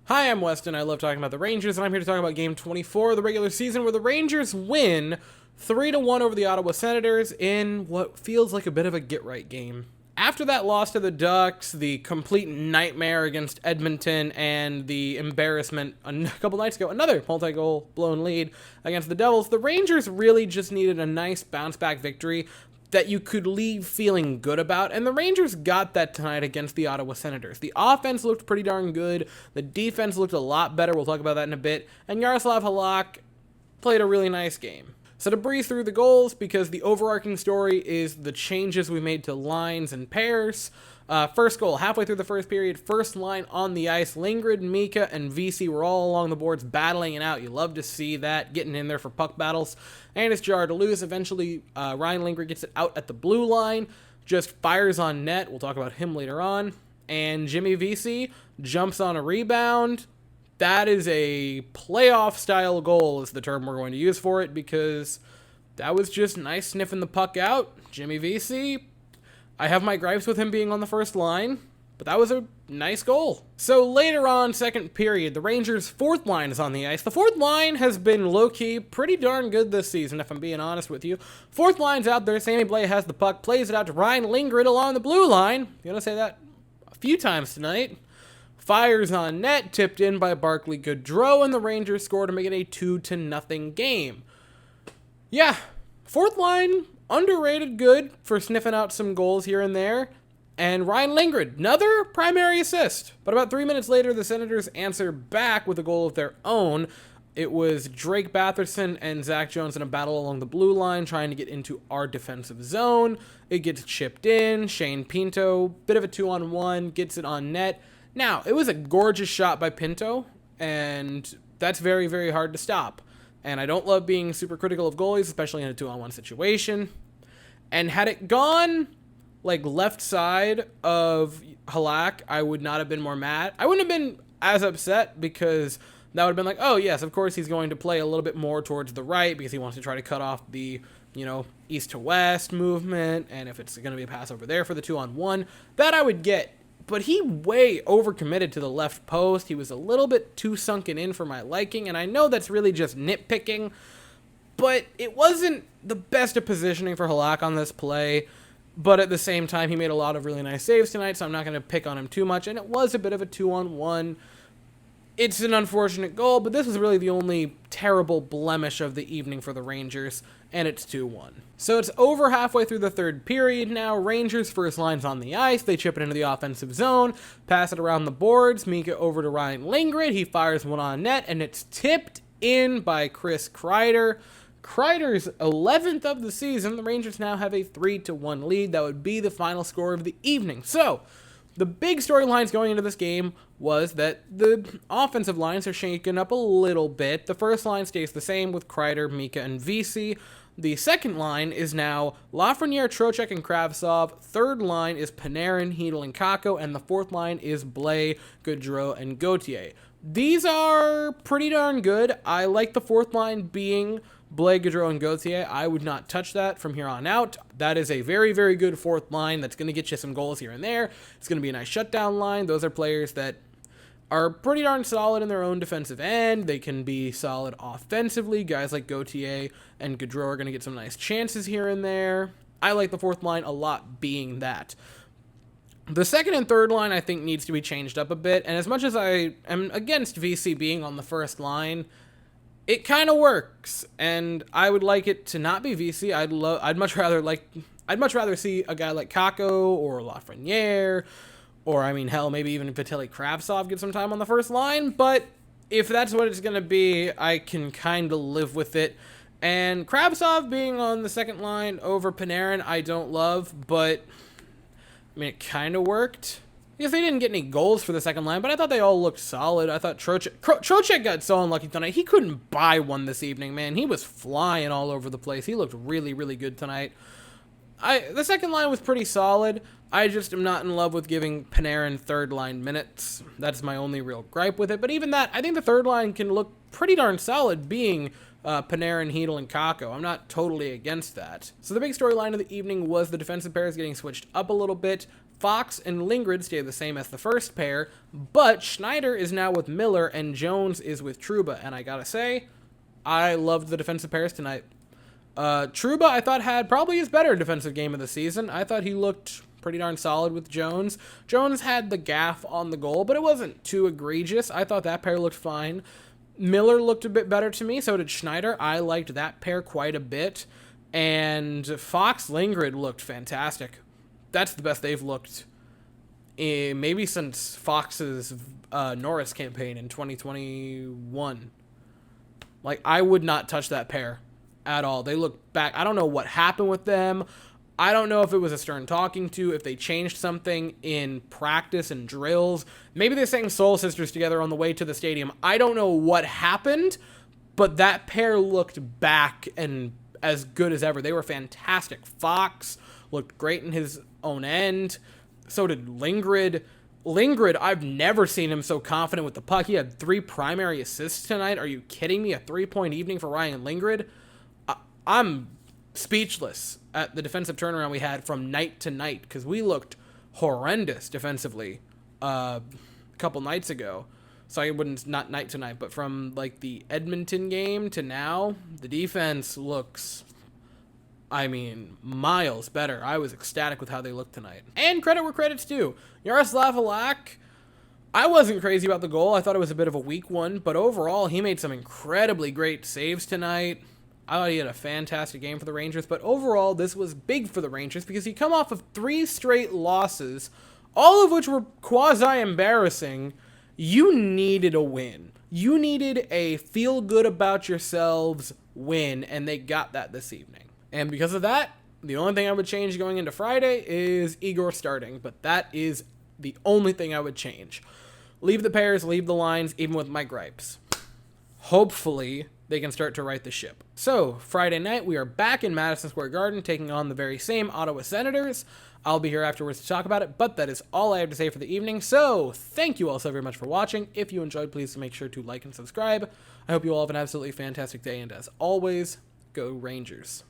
Hi, I'm Weston. I love talking about the Rangers, and I'm here to talk about Game 24 of the regular season, where the Rangers win 3-1 over the Ottawa Senators in what feels like a bit of a get-right game. After that loss to the Ducks, the complete nightmare against Edmonton, and the embarrassment a couple nights ago, another multi-goal blown lead against the Devils, the Rangers really just needed a nice bounce-back victory that you could leave feeling good about, and the Rangers got that tonight against the Ottawa Senators. The offense looked pretty darn good, the defense looked a lot better, we'll talk about that in a bit, and Yaroslav Halak played a really nice game. So to breeze through the goals, because the overarching story is the changes we made to lines and pairs. First goal, halfway through the first period, first line on the ice, Lindgren, Mika, and VC were all along the boards battling it out. You love to see that, getting in there for puck battles. And it's jarred to lose. Eventually, Ryan Lindgren gets it out at the blue line, just fires on net. We'll talk about him later on. And Jimmy VC jumps on a rebound. That is a playoff-style goal is the term we're going to use for it, because that was just nice sniffing the puck out. Jimmy VC, I have my gripes with him being on the first line, but that was a nice goal. So later on, second period, the Rangers' fourth line is on the ice. The fourth line has been low-key pretty darn good this season, if I'm being honest with you. Fourth line's out there. Sammy Blais has the puck, plays it out to Ryan Lindgren along the blue line. I'm going to say that a few times tonight. Fires on net, tipped in by Barclay Goodrow, and the Rangers score to make it a 2-0 game. Yeah, fourth line, underrated good for sniffing out some goals here and there. And Ryan Lindgren, another primary assist. But about 3 minutes later, the Senators answer back with a goal of their own. It was Drake Batherson and Zach Jones in a battle along the blue line trying to get into our defensive zone. It gets chipped in. Shane Pinto, bit of a 2-on-1, gets it on net. Now, it was a gorgeous shot by Pinto, and that's very, very hard to stop. And I don't love being super critical of goalies, especially in a 2-on-1 situation. And had it gone, like, left side of Halak, I would not have been more mad. I wouldn't have been as upset, because that would have been like, oh, yes, of course he's going to play a little bit more towards the right, because he wants to try to cut off the, east to west movement, and if it's going to be a pass over there for the 2-on-1, that I would get. But he way overcommitted to the left post. He was a little bit too sunken in for my liking, and I know that's really just nitpicking, but it wasn't the best of positioning for Halak on this play. But at the same time, he made a lot of really nice saves tonight, so I'm not going to pick on him too much, and it was a bit of a 2-on-1. It's an unfortunate goal, but this was really the only terrible blemish of the evening for the Rangers, and it's 2-1. So it's over halfway through the third period now. Rangers' first line's on the ice. They chip it into the offensive zone, pass it around the boards, Mika over to Ryan Lindgren. He fires one on net, and it's tipped in by Chris Kreider. Kreider's 11th of the season. The Rangers now have a 3-1 lead. That would be the final score of the evening. So the big storylines going into this game was that the offensive lines are shaken up a little bit. The first line stays the same with Kreider, Mika, and VC. The second line is now Lafreniere, Trocheck, and Kravtsov. Third line is Panarin, Hedl, and Kakko. And the fourth line is Blais, Goodrow, and Gauthier. These are pretty darn good. I like the fourth line being Blais, Goodrow, and Gauthier. I would not touch that from here on out. That is a very, very good fourth line that's going to get you some goals here and there. It's going to be a nice shutdown line. Those are players that are pretty darn solid in their own defensive end. They can be solid offensively. Guys like Gauthier and Goodrow are going to get some nice chances here and there. I like the fourth line a lot being that. The second and third line, I think, needs to be changed up a bit. And as much as I am against VC being on the first line, it kind of works. And I would like it to not be VC. I'd much rather see a guy like Kakko or Lafreniere, or, hell, maybe even Vitaly Kravtsov get some time on the first line. But if that's what it's going to be, I can kind of live with it. And Kravtsov being on the second line over Panarin, I don't love. But, it kind of worked. Because they didn't get any goals for the second line, but I thought they all looked solid. I thought Trocheck got so unlucky tonight. He couldn't buy one this evening, man. He was flying all over the place. He looked really, really good tonight. The second line was pretty solid. I just am not in love with giving Panarin third line minutes. That's my only real gripe with it. But even that, I think the third line can look pretty darn solid being Panarin, Hedl, and Kakko. I'm not totally against that. So the big storyline of the evening was the defensive pairs getting switched up a little bit. Fox and Lindgren stay the same as the first pair, but Schneider is now with Miller and Jones is with Trouba. And I gotta say, I loved the defensive pairs tonight. Trouba, I thought, had probably his better defensive game of the season. I thought he looked pretty darn solid with Jones. Jones had the gaff on the goal, but it wasn't too egregious. I thought that pair looked fine. Miller looked a bit better to me, so did Schneider. I liked that pair quite a bit. And Fox Lindgren looked fantastic. That's the best they've looked maybe since Fox's Norris campaign in 2021. Like, I would not touch that pair at all. They look back. I don't know what happened with them. I don't know if it was a stern talking to, if they changed something in practice and drills. Maybe they sang Soul Sisters together on the way to the stadium. I don't know what happened, but that pair looked back and as good as ever. They were fantastic. Fox looked great in his own end. So did Lindgren. Lindgren, I've never seen him so confident with the puck. He had 3 primary assists tonight. Are you kidding me? A 3-point evening for Ryan Lindgren? I'm speechless at the defensive turnaround we had from night to night, because we looked horrendous defensively a couple nights ago. So I wouldn't, not night to night, but from like the Edmonton game to now, the defense looks, I mean, miles better. I was ecstatic with how they looked tonight. And credit where credit's due. Yaroslav Halak, I wasn't crazy about the goal. I thought it was a bit of a weak one, but overall, he made some incredibly great saves tonight. I thought he had a fantastic game for the Rangers, but overall, this was big for the Rangers because he come off of 3 straight losses, all of which were quasi-embarrassing. You needed a win. You needed a feel-good-about-yourselves win, and they got that this evening. And because of that, the only thing I would change going into Friday is Igor starting, but that is the only thing I would change. Leave the pairs, leave the lines, even with my gripes. Hopefully, they can start to right the ship. So, Friday night, we are back in Madison Square Garden, taking on the very same Ottawa Senators. I'll be here afterwards to talk about it, but that is all I have to say for the evening. So, thank you all so very much for watching. If you enjoyed, please make sure to like and subscribe. I hope you all have an absolutely fantastic day, and as always, go Rangers.